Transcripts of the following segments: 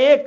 1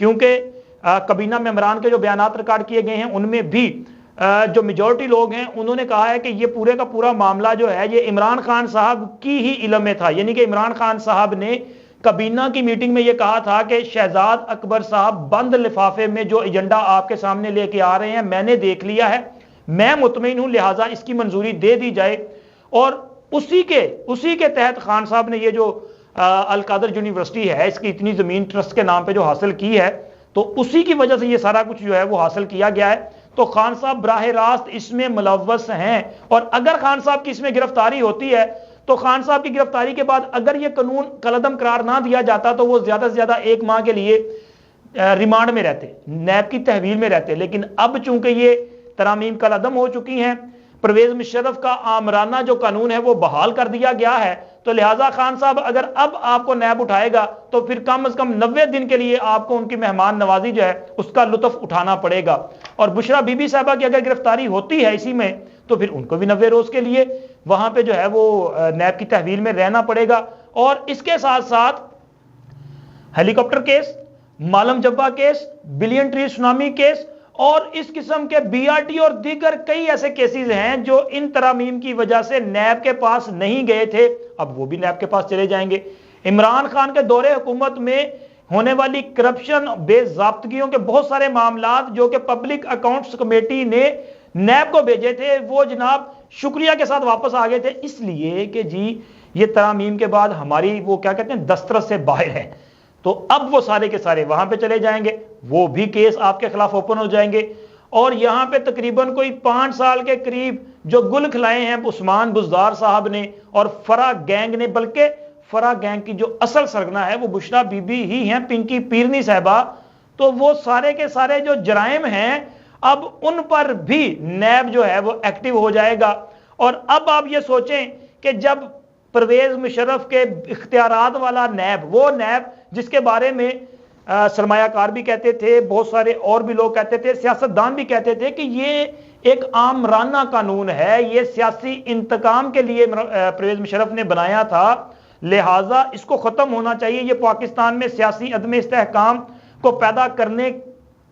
کیونکہ کابینہ ممبران کے جو بیانات ریکارڈ کیے گئے ہیں ان میں بھی جو میجورٹی لوگ ہیں انہوں نے کہا ہے کہ یہ پورے کا پورا معاملہ جو ہے یہ عمران خان صاحب کی ہی علم میں تھا، یعنی کہ عمران خان صاحب نے کابینہ کی میٹنگ میں یہ کہا تھا کہ شہزاد اکبر صاحب بند لفافے میں جو ایجنڈا آپ کے سامنے لے کے آ رہے ہیں میں نے دیکھ لیا ہے، میں مطمئن ہوں، لہٰذا اس کی منظوری دے دی جائے۔ اور اسی کے تحت خان صاحب نے یہ جو القادر یونیورسٹی ہے اس کی اتنی زمین ٹرسٹ کے نام پہ جو حاصل کی ہے تو اسی کی وجہ سے یہ سارا کچھ جو ہے وہ حاصل کیا گیا ہے۔ تو خان صاحب براہ راست اس میں ملوث ہیں، اور اگر خان صاحب کی اس میں گرفتاری ہوتی ہے تو خان صاحب کی گرفتاری کے بعد اگر یہ قانون کالعدم قرار نہ دیا جاتا تو وہ زیادہ سے زیادہ 1 ماہ کے لیے ریمانڈ میں رہتے، نیب کی تحویل میں رہتے، لیکن اب چونکہ یہ ترامیم کالعدم ہو چکی ہیں، پرویز مشرف کا آمرانہ جو قانون ہے وہ بحال کر دیا گیا ہے، تو لہٰذا خان صاحب اگر اب آپ کو نیب اٹھائے گا تو پھر کم از کم 90 دن کے لیے آپ کو ان کی مہمان نوازی جو ہے اس کا لطف اٹھانا پڑے گا۔ اور بشرا بی بی صاحبہ کی اگر گرفتاری ہوتی ہے اسی میں تو پھر ان کو بھی 90 روز کے لیے وہاں پہ جو ہے وہ نیب کی تحویل میں رہنا پڑے گا۔ اور اس کے ساتھ ساتھ helicopter case, Malam Jabba case, billion tree tsunami case اور اس قسم کے بی آر ٹی اور دیگر کئی ایسے کیسز ہیں جو ان ترامیم کی وجہ سے نیب کے پاس نہیں گئے تھے، اب وہ بھی نیب کے پاس چلے جائیں گے۔ عمران خان کے دور حکومت میں ہونے والی کرپشن، بے ضابطگیوں کے بہت سارے معاملات جو کہ پبلک اکاؤنٹس کمیٹی نے نیب کو بھیجے تھے وہ جناب شکریہ کے ساتھ واپس آ گئے تھے، اس لیے کہ جی یہ ترامیم کے بعد ہماری وہ کیا کہتے ہیں دسترس سے باہر ہے، تو اب وہ سارے کے سارے وہاں پہ چلے جائیں گے، وہ بھی کیس آپ کے خلاف اوپن ہو جائیں گے۔ اور یہاں پہ تقریباً کوئی 5 سال کے قریب جو گل کھلائے ہیں عثمان بزدار صاحب نے اور فرا گینگ نے، بلکہ فرا گینگ کی جو اصل سرگنا ہے وہ بشرا بی بی ہی ہیں، پنکی پیرنی صاحبہ، تو وہ سارے کے سارے جو جرائم ہیں اب ان پر بھی نیب جو ہے وہ ایکٹیو ہو جائے گا۔ اور اب آپ یہ سوچیں کہ جب پرویز مشرف کے اختیارات والا نیب، وہ نیب جس کے بارے میں سرمایہ کار بھی کہتے تھے، بہت سارے اور بھی لوگ کہتے تھے، سیاستدان بھی کہتے تھے کہ یہ ایک آمرانہ قانون ہے، یہ سیاسی انتقام کے لیے پرویز مشرف نے بنایا تھا، لہٰذا اس کو ختم ہونا چاہیے، یہ پاکستان میں سیاسی عدم استحکام کو پیدا کرنے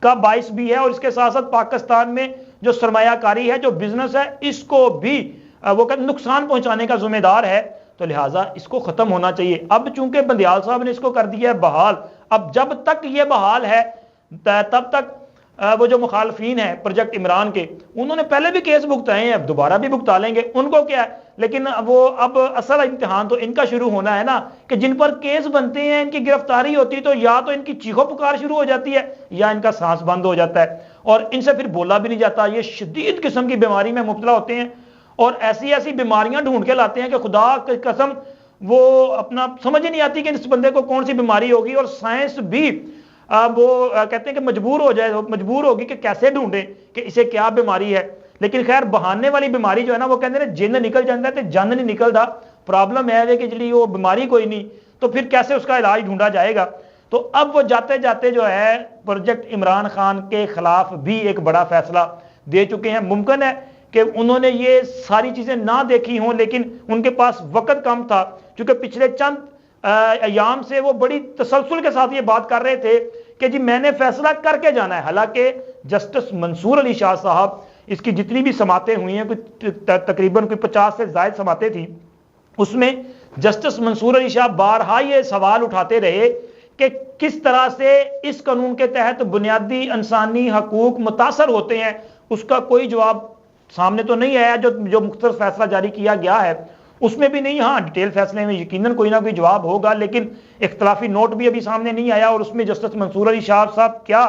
کا باعث بھی ہے، اور اس کے ساتھ ساتھ پاکستان میں جو سرمایہ کاری ہے، جو بزنس ہے، اس کو بھی وہ نقصان پہنچانے کا ذمہ دار ہے، تو لہٰذا اس کو ختم ہونا چاہیے۔ اب چونکہ بندیال صاحب نے اس کو کر دیا ہے بحال، اب جب تک یہ بحال ہے تب تک وہ جو مخالفین ہیں پروجیکٹ عمران کے انہوں نے پہلے بھی کیس بھگتائے ہیں، اب دوبارہ بھی بھگتا لیں گے، ان کو کیا ہے، لیکن وہ اب اصل امتحان تو ان کا شروع ہونا ہے نا، کہ جن پر کیس بنتے ہیں ان کی گرفتاری ہوتی تو یا تو ان کی چیخو پکار شروع ہو جاتی ہے یا ان کا سانس بند ہو جاتا ہے، اور ان سے پھر بولا بھی نہیں جاتا، یہ شدید قسم کی بیماری میں مبتلا ہوتے ہیں اور ایسی بیماریاں ڈھونڈ کے لاتے ہیں کہ خدا کی قسم وہ اپنا سمجھ ہی نہیں آتی کہ اس بندے کو کون سی بیماری ہوگی، اور سائنس بھی وہ کہتے ہیں کہ مجبور ہوگی کہ کیسے ڈھونڈیں کہ اسے کیا بیماری ہے، لیکن خیر بہانے والی بیماری جو ہے نا وہ کہتے ہیں جن نکل جاتا ہے تو جن نہیں نکلتا، پرابلم ہے کہ جلی وہ بیماری کوئی نہیں تو پھر کیسے اس کا علاج ڈھونڈا جائے گا۔ تو اب وہ جاتے جاتے جو ہے پروجیکٹ عمران خان کے خلاف بھی ایک بڑا فیصلہ دے چکے ہیں۔ ممکن ہے کہ انہوں نے یہ ساری چیزیں نہ دیکھی ہوں، لیکن ان کے پاس وقت کم تھا، کیونکہ پچھلے چند ایام سے وہ بڑی تسلسل کے ساتھ یہ بات کر رہے تھے کہ جی میں نے فیصلہ کر کے جانا ہے، حالانکہ جسٹس منصور علی شاہ صاحب اس کی جتنی بھی سماعتیں ہوئی ہیں تقریباً 50 سے زائد سماعتیں تھیں، اس میں جسٹس منصور علی شاہ بارہا یہ سوال اٹھاتے رہے کہ کس طرح سے اس قانون کے تحت بنیادی انسانی حقوق متاثر ہوتے ہیں، اس کا کوئی جواب سامنے تو نہیں آیا۔ جو مختصر فیصلہ جاری کیا گیا ہے اس میں بھی نہیں، ہاں ڈیٹیل فیصلے میں یقیناً کوئی نہ کوئی جواب ہوگا، لیکن اختلافی نوٹ بھی ابھی سامنے نہیں آیا، اور اس میں جسٹس منصور علی شاہ صاحب کیا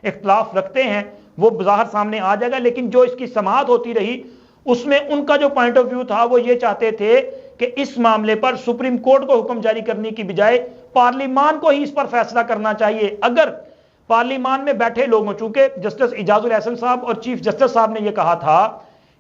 اختلاف رکھتے ہیں وہ بظاہر سامنے آ جائے گا، لیکن جو اس کی سماعت ہوتی رہی اس میں ان کا جو پوائنٹ آف ویو تھا وہ یہ چاہتے تھے کہ اس معاملے پر سپریم کورٹ کو حکم جاری کرنے کی بجائے پارلیمان کو ہی اس پر فیصلہ کرنا چاہیے۔ اگر پارلیمان میں بیٹھے لوگوں، چونکہ جسٹس اعجاز الاحسن صاحب اور چیف جسٹس صاحب نے یہ کہا تھا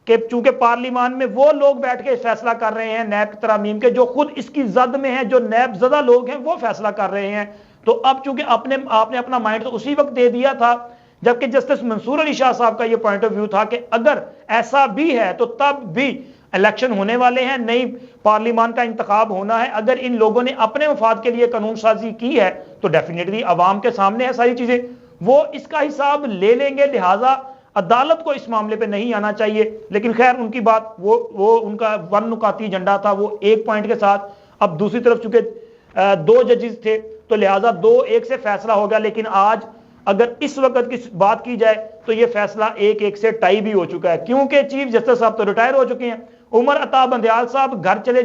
کہ چونکہ پارلیمان میں وہ لوگ بیٹھ کے فیصلہ کر رہے ہیں نیب ترامیم کے جو خود اس کی زد میں ہیں، جو نیب زدہ لوگ ہیں وہ فیصلہ کر رہے ہیں، تو اب چونکہ آپ نے اپنا مائنڈ تو اسی وقت دے دیا تھا جبکہ جسٹس منصور علی شاہ صاحب کا یہ پوائنٹ آف ویو تھا کہ اگر ایسا بھی ہے تو تب بھی الیکشن ہونے والے ہیں, نئی پارلیمان کا انتخاب ہونا ہے. اگر ان لوگوں نے اپنے مفاد کے لیے قانون سازی کی ہے تو ڈیفینیٹلی عوام کے سامنے ہے ساری چیزیں, وہ اس کا حساب لے لیں گے. لہٰذا عدالت کو اس معاملے پہ نہیں آنا چاہیے. لیکن خیر ان کی بات, وہ ان کا ون نکاتی ایجنڈا تھا, وہ ایک پوائنٹ کے ساتھ. اب دوسری طرف چونکہ 2 ججز تھے تو لہٰذا 2-1 سے فیصلہ ہو گیا. لیکن آج اگر اس وقت کی بات کی جائے تو یہ فیصلہ 1-1 سے ٹائی بھی ہو چکا ہے, کیونکہ چیف جسٹس صاحب تو ریٹائر ہو چکے ہیں, عمر عطا بندیال صاحب گھر چلے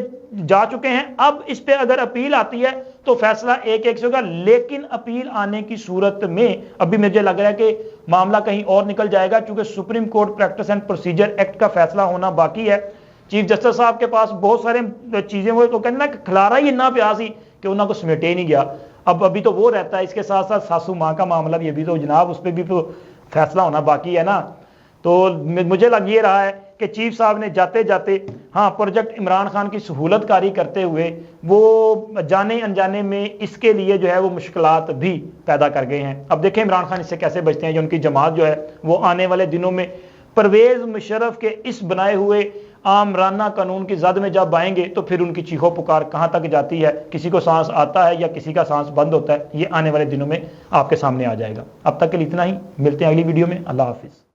جا چکے ہیں. اب اس پہ اگر اپیل آتی ہے تو فیصلہ 1-1 سے ہوگا. لیکن اپیل آنے کی صورت میں ابھی مجھے لگ رہا ہے کہ معاملہ کہیں اور نکل جائے گا, چونکہ supreme court practice and procedure act کا فیصلہ ہونا باقی ہے. چیف جسٹس صاحب کے پاس بہت سارے چیزیں, وہ تو کہنا کہ کھلارا ہی اتنا پیا سی کہ انہوں کو سمیٹے ہی نہیں گیا. ابھی تو وہ رہتا ہے, اس کے ساتھ ساتھ ساسو ماں کا معاملہ بھی ابھی تو جناب اس پہ بھی تو فیصلہ ہونا باقی ہے نا. تو مجھے لگ یہ رہا ہے کہ چیف صاحب نے جاتے جاتے ہاں پروجیکٹ عمران خان کی سہولت کاری کرتے ہوئے وہ جانے انجانے میں اس کے لیے جو ہے وہ مشکلات بھی پیدا کر گئے ہیں. اب دیکھیں عمران خان اس سے کیسے بچتے ہیں. جو ان کی جماعت جو ہے وہ آنے والے دنوں میں پرویز مشرف کے اس بنائے ہوئے آمرانہ قانون کی زد میں جب آئیں گے تو پھر ان کی چیخو پکار کہاں تک جاتی ہے, کسی کو سانس آتا ہے یا کسی کا سانس بند ہوتا ہے, یہ آنے والے دنوں میں آپ کے سامنے آ جائے گا. اب تک کے لیے اتنا ہی, ملتے ہیں اگلی ویڈیو میں. اللہ حافظ.